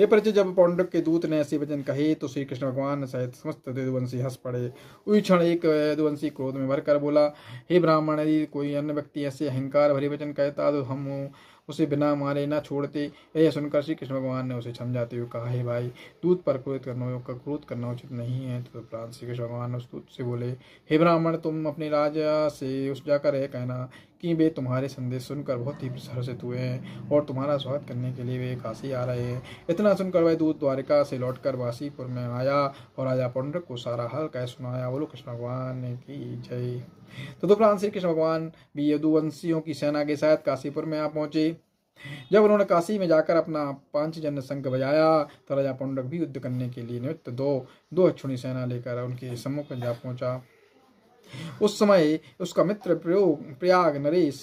हे परिचित, जब पौंड्रक के दूत ने ऐसे वचन कहे तो श्री कृष्ण भगवान सहित समस्त यदुवंशी हंस पड़े। उसी क्षण एक यदुवंशी क्रोध में भरकर बोला, हे ब्राह्मण, यदि कोई अन्य व्यक्ति ऐसे अहंकार भरे वचन कहता तो हम उसे बिना मारे न छोड़ते। यह सुनकर श्री कृष्ण भगवान ने उसे समझाते हुए कहा, हे भाई, दूत पर क्रोध करना उचित नहीं है। तो उपरांत श्री कृष्ण भगवान उस दूत से बोले, हे ब्राह्मण, तुम अपने राजा से उस जाकर यह कहना कि वे तुम्हारे संदेश सुनकर बहुत ही हर्षित हुए हैं और तुम्हारा स्वागत करने के लिए वे काशी आ रहे हैं। इतना सुनकर वह दूत द्वारिका से लौटकर वासीपुर में आया और राजा पौंड्रक को सारा हाल कह सुनाया। बोलो कृष्ण भगवान की जय। तदुपरांत श्री कृष्ण भगवान भी यदुवंशियों की सेना के साथ काशीपुर में आ पहुंचे। जब उन्होंने काशी में जाकर अपना पांचजन्य शंख बजाया तो राजा पौंड्रक भी युद्ध करने के लिए निमित्त दो अक्षुणी सेना लेकर उनके सम्मुख जा पहुंचा। उस समय उसका मित्र प्रयाग नरेश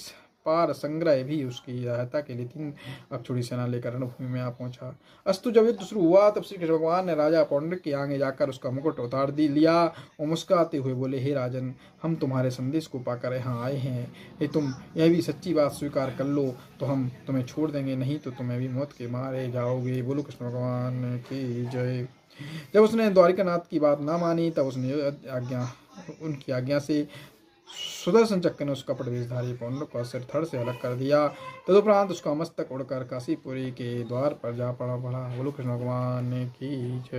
पार संग्रह भी उसकी सहायता के लिए 3 अक्षुणी सेना लेकर रणभूमि में आ पहुंचा। अस्तु, जब युद्ध शुरू हुआ तब श्री कृष्ण भगवान ने राजा पौंड्रिक के आगे जाकर उसका मुकुट उतार लिया और मुस्कुराते हुए बोले, हे राजन, हम तुम्हारे संदेश को पाकर यहाँ आए हैं। ये तुम यह भी सच्ची बात स्वीकार कर लो तो हम तुम्हें छोड़ देंगे, नहीं तो तुम्हें भी मौत के मारे जाओगे। बोलो कृष्ण भगवान की जय। जब उसने द्वारिकानाथ की बात ना मानी तब उसने उनकी आज्ञा से सुदर्शन चक्र ने उसका प्रवेशधारी पौंड्रक का सिर धड़ से अलग कर दिया। तदुपरांत उसका मस्तक उड़कर काशीपुरी के द्वार पर जा पड़ा। बोलो कृष्ण भगवान की जय।